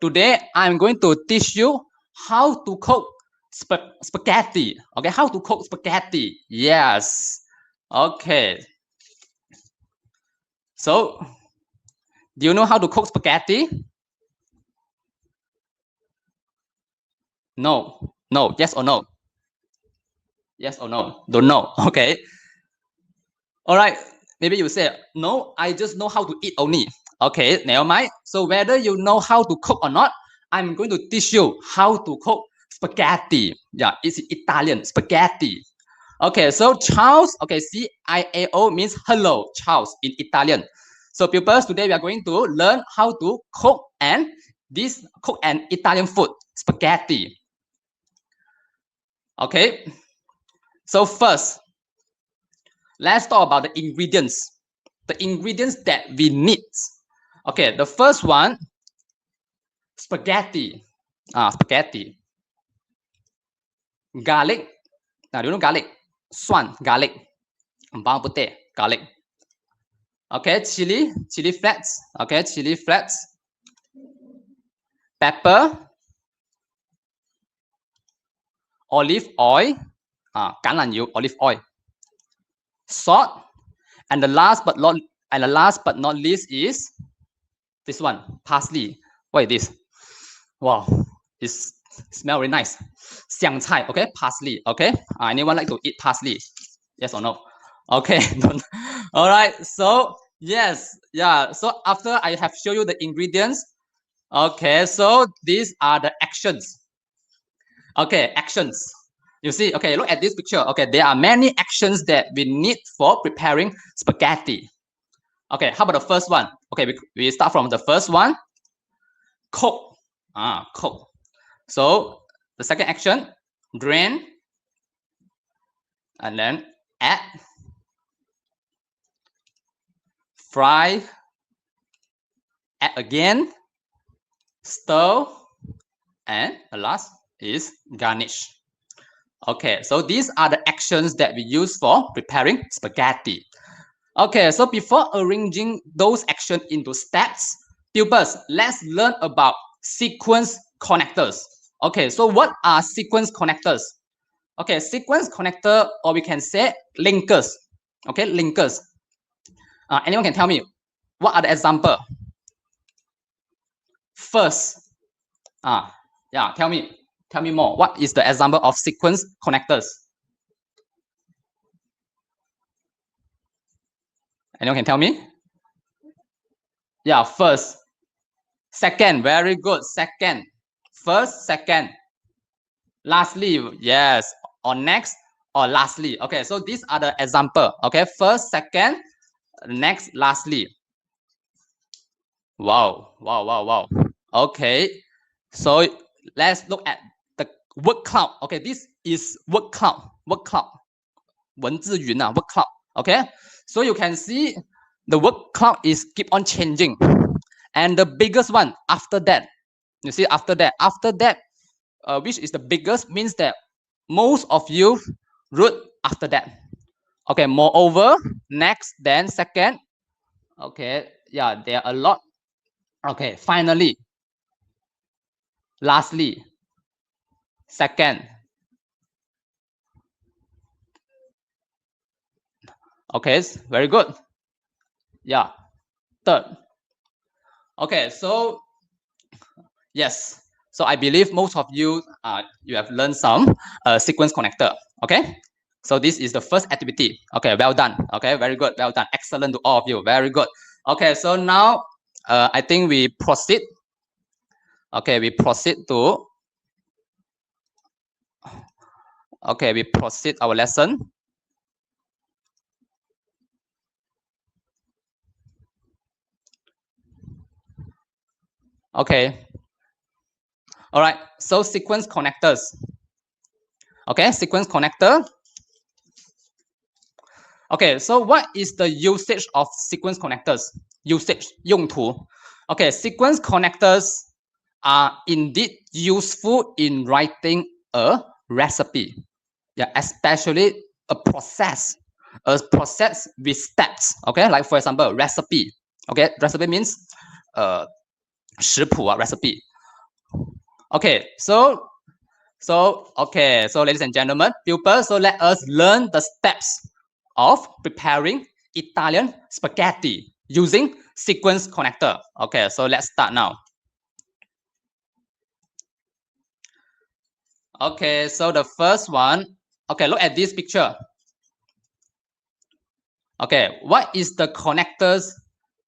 Today I'm going to teach you how to cook spaghetti. Okay, how to cook spaghetti. Yes. Okay. So, do you know how to cook spaghetti? No. No. Yes or no? Yes or no? Don't know. Okay. All right. Maybe you say, no, I just know how to eat only. Okay, never mind. So whether you know how to cook or not, I'm going to teach you how to cook spaghetti. Yeah, it's Italian, spaghetti. Okay, so Charles, okay, C-I-A-O means hello, Charles in Italian. So pupils, today we are going to learn how to cook an Italian food, spaghetti. Okay, so first, let's talk about the ingredients that we need. Okay, the first one, spaghetti. Spaghetti. Garlic. Now, do you know garlic? Swan, garlic. Bawang putih, garlic. Okay, chili flakes. Okay, chili flakes. Pepper. Olive oil. 橄榄油, olive oil. Salt. And the last but not least is this one, parsley. What is this? Wow, it smells very nice. 香菜, okay, parsley, okay. Anyone like to eat parsley? Yes or no? Okay. All right. So yes, yeah. So after I have shown you the ingredients, okay. So these are the actions. Okay, actions. You see, okay, look at this picture. Okay, there are many actions that we need for preparing spaghetti. Okay, how about the first one? Okay, we start from the first one. Cook. Cook. So the second action, drain, and then add, fry, add again, stir, and the last is garnish. Okay, so these are the actions that we use for preparing spaghetti. Okay, so before arranging those actions into steps, pupils, let's learn about sequence connectors. Okay, so what are sequence connectors? Okay, sequence connector, or we can say linkers. Okay, linkers. Anyone can tell me what are the example? First, yeah, tell me more. What is the example of sequence connectors? Anyone can tell me? Yeah, first. Second, very good. Second. First, second. Lastly, yes. Or next, or lastly. Okay, so these are the example. Okay, first, second, next, lastly. Wow. Okay, so let's look at the word cloud. Okay, this is word cloud. Word cloud. 文字云啊, word cloud. Okay, so you can see the word cloud is keep on changing, and the biggest one after that, you see after that, which is the biggest means that most of you wrote after that. Okay, moreover, next, then second. Okay, yeah, there are a lot. Okay, finally, lastly, second. Okay, very good. Yeah, third. Okay, so yes, so I believe most of you you have learned some sequence connector. Okay, so this is the first activity. Okay, well done. Okay, very good, well done, excellent to all of you, very good. Okay, so now I think we proceed. Okay, we proceed to. Okay, we proceed our lesson. Okay. All right. So sequence connectors. Okay, sequence connector. Okay, so what is the usage of sequence connectors? Usage, 用途. Okay, sequence connectors are indeed useful in writing a recipe. Yeah, especially a process with steps. Okay, like for example, recipe. Okay, recipe means 食谱 recipe. Okay, so ladies and gentlemen, pupils, so let us learn the steps of preparing Italian spaghetti using sequence connector. Okay, so let's start now. Okay, so the first one, okay, look at this picture. Okay, what is the connectors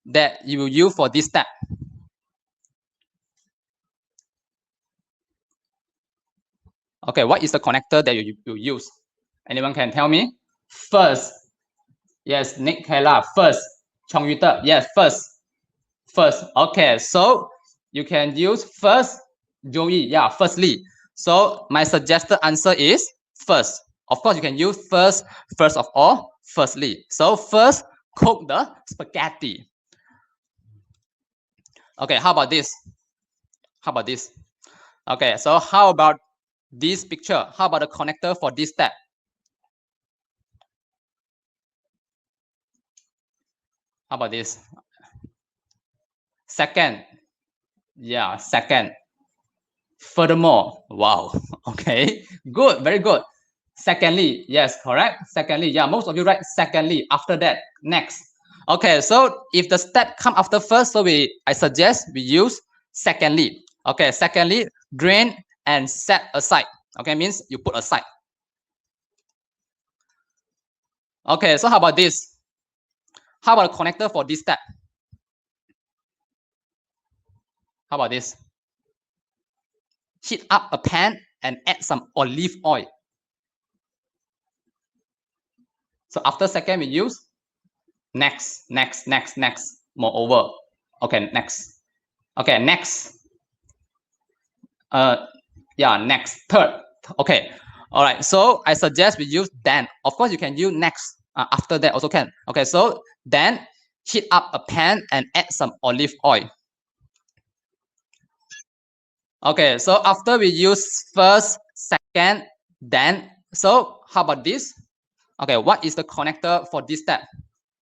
that you will use for this step? Okay, what is the connector that you use? Anyone can tell me? First, yes, Nick Kayla, first. Chong Yuta, yes, first. Okay, so you can use first. Joey, yeah, firstly. So my suggested answer is first. Of course, you can use first of all, firstly. So first, cook the spaghetti. Okay, how about this? Okay, so how about this picture? How about the connector for this step? How about this? Second. Yeah, second. Furthermore, wow. Okay, good, very good. Secondly, yes, correct. Secondly, yeah, most of you write secondly. After that, next. Okay, so if the step come after first, so I suggest we use secondly. Okay, secondly, drain and set aside. Okay, means you put aside. Okay, so how about this? How about a connector for this step? How about this? Heat up a pan and add some olive oil. So after second, we use next. Moreover, okay, next. Okay, next. Yeah, next, third. Okay, all right. So I suggest we use then. Of course, you can use next. After that also can. Okay, so then heat up a pan and add some olive oil. Okay, so after we use first, second, then. So how about this? Okay, what is the connector for this step?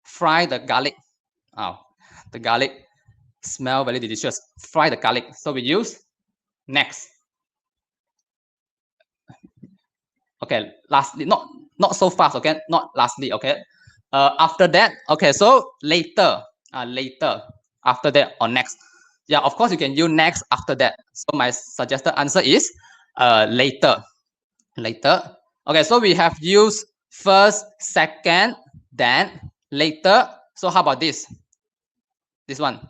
Fry the garlic. Oh, the garlic smell very delicious. Fry the garlic. So we use next. Okay, lastly, not so fast. Okay, not lastly. Okay, after that. Okay, so later. Later. After that or next. Yeah, of course you can use next after that. So my suggested answer is later. Later. Okay, so we have used first, second, then later. So how about this? This one.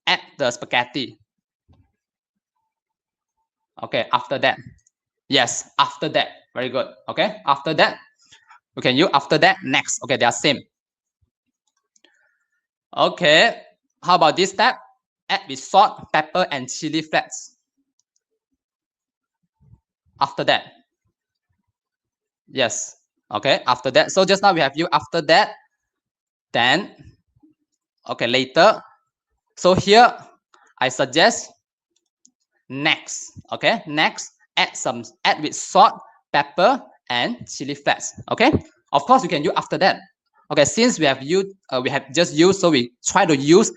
Add the spaghetti. Okay, after that. Yes, after that. Very good. Okay, after that. We can use after that, next. Okay, they are same. Okay, how about this step? Add with salt, pepper, and chili flakes. After that. Yes. Okay, after that. So just now we have you after that. Then, okay, later. So here, I suggest next. Okay, next. Add with salt, pepper, and chili flakes. Okay. Of course, you can use after that. Okay, since we have just used, so we try to use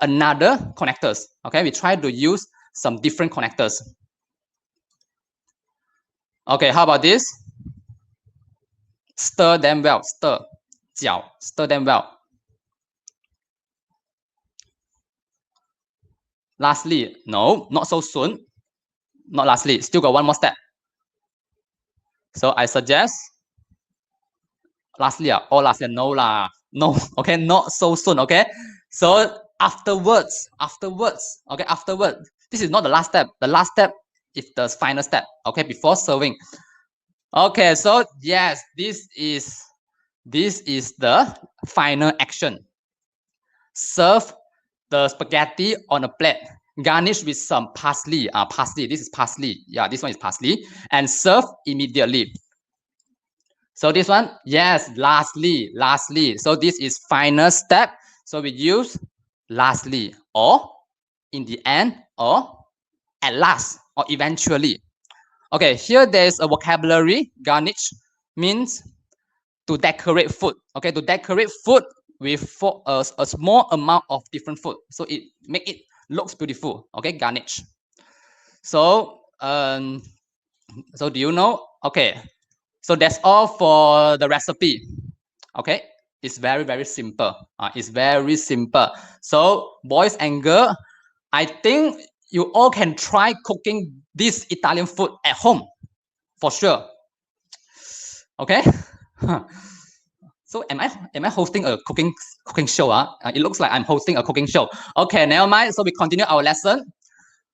another connectors. Okay, we try to use some different connectors. Okay, how about this? Stir them well. Stir them well. Lastly, no, not so soon. Not lastly, still got one more step. So I suggest lastly, no lah. No, okay, not so soon, okay? So afterwards, okay, afterwards. This is not the last step. The last step is the final step, okay, before serving. Okay, so yes, this is the final action. Serve the spaghetti on a plate. Garnish with some parsley. Parsley. This is parsley. Yeah, this one is parsley. And serve immediately. So this one, yes, lastly. So this is final step. So we use lastly, or in the end, or at last, or eventually. Okay, here there is a vocabulary. Garnish means to decorate food. Okay, to decorate food with a small amount of different food. So it make it looks beautiful. Okay, garnish. So so do you know? Okay, so that's all for the recipe. Okay, it's very simple. It's very simple. So boys and girls, I think you all can try cooking this Italian food at home for sure. Okay. So am I hosting a cooking show? It looks like I'm hosting a cooking show. Okay, never mind. So we continue our lesson.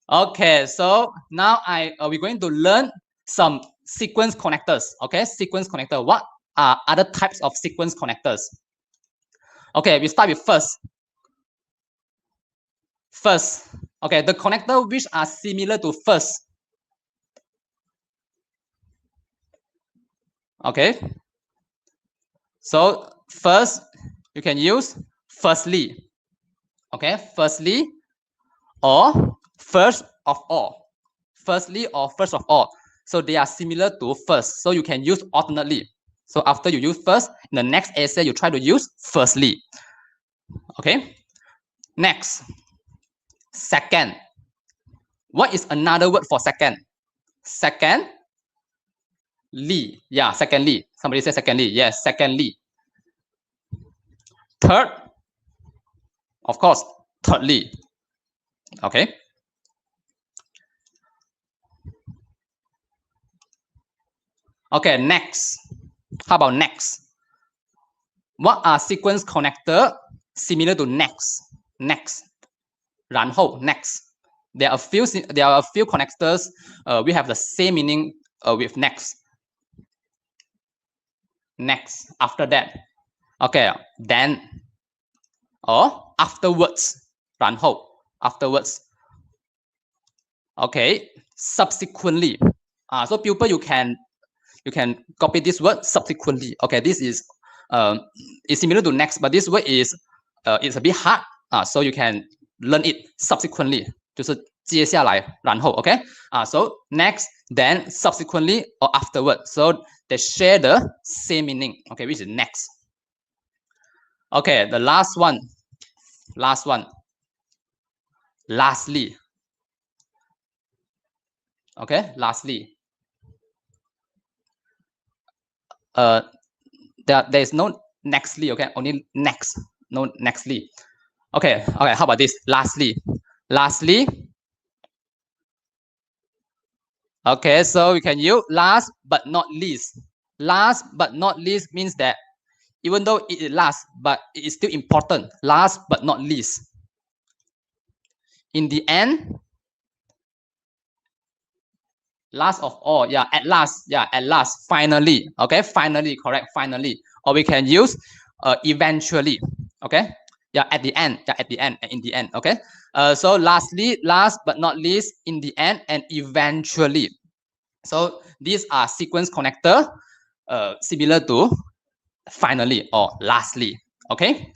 Okay, so now we're going to learn some sequence connectors. Okay, sequence connector. What are other types of sequence connectors? Okay, we start with first. First, okay, the connector which are similar to first. Okay, so first you can use firstly. Okay, firstly or first of all. Firstly or first of all. So they are similar to first. So you can use alternately. So after you use first, in the next essay you try to use firstly. Okay. Next, second. What is another word for second? Secondly. Yeah, secondly. Somebody say secondly. Yes, secondly. Third. Of course, thirdly. Okay. Okay, next. How about next? What are sequence connector similar to next? Next. 然后 next. There are a few connectors we have the same meaning with next. Next. After that. Okay, then or afterwards. 然后 afterwards. Okay, subsequently. So pupil, you can copy this word subsequently. Okay, this is similar to next, but this word is it's a bit hard. So you can learn it subsequently. 就是接下来然后 okay. So next, then subsequently or afterward. So they share the same meaning. Okay, which is next. Okay, the last one. Lastly. Okay, lastly. There is no nextly. Okay, only next. No nextly. Okay. How about this? Lastly. Okay, so we can use last but not least. Last but not least means that even though it is last, but it is still important. Last but not least. In the end, last of all. Yeah, at last. Yeah, at last. Finally. Okay, finally. Correct. Finally. Or we can use eventually. Okay. Yeah, at the end. Yeah, at the end. In the end. Okay. So lastly, last but not least, in the end, and eventually. So these are sequence connector similar to finally or lastly. Okay.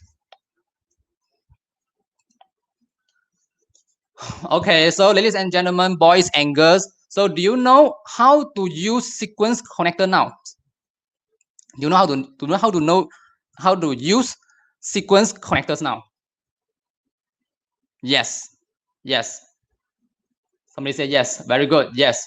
Okay, so ladies and gentlemen, boys and girls, so do you know how to use sequence connector now? Do you know how to use sequence connectors now? Yes. Somebody say yes. Very good. Yes.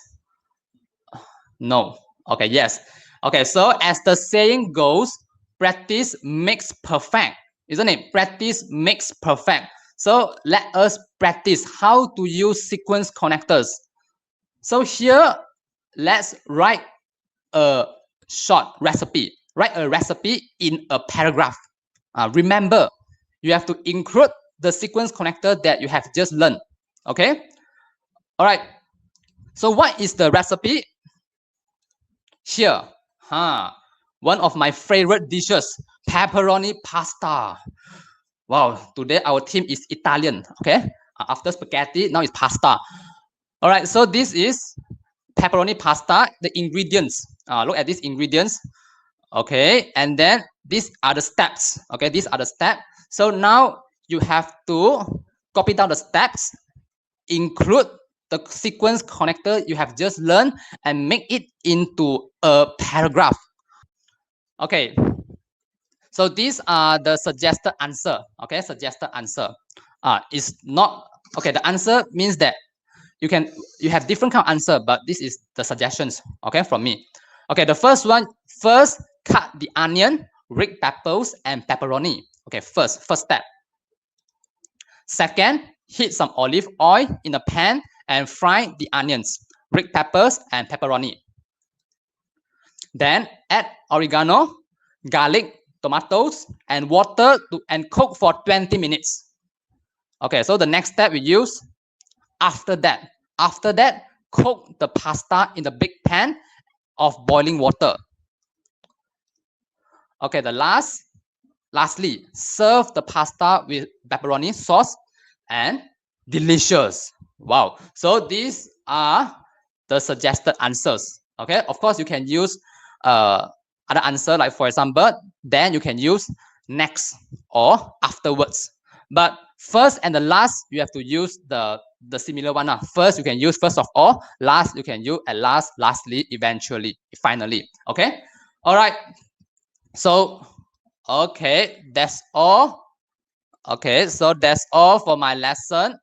No. Okay. Yes. Okay. So as the saying goes, practice makes perfect, isn't it? Practice makes perfect. So let us practice how to use sequence connectors. So here, let's write a short recipe. Write a recipe in a paragraph. Remember, you have to include the sequence connector that you have just learned. Okay. All right. So what is the recipe? Here, one of my favorite dishes, pepperoni pasta. Wow, today our team is Italian. Okay. After spaghetti, now it's pasta. All right. So this is pepperoni pasta. The ingredients. Look at these ingredients. Okay, and then these are the steps. Okay, these are the steps. So now you have to copy down the steps, include the sequence connector you have just learned, and make it into a paragraph. Okay, so these are the suggested answer. Okay, suggested answer. It's not Okay, the answer means that you have different kind of answer, but this is the suggestions, okay, from me. Okay, the first one, first cut the onion, red peppers, and pepperoni. Okay, first step. Second, heat some olive oil in a pan and fry the onions, red peppers, and pepperoni. Then add oregano, garlic, tomatoes, and water and cook for 20 minutes. Okay, so the next step we use after that, cook the pasta in the big pan of boiling water. Okay, lastly, serve the pasta with pepperoni sauce and delicious. Wow. So these are the suggested answers. Okay, of course you can use other answer, like for example, then you can use next or afterwards. But first and the last, you have to use the similar one. First you can use first of all, last you can use at last, lastly, eventually, finally. Okay, all right. So okay, that's all. Okay, so that's all for my lesson.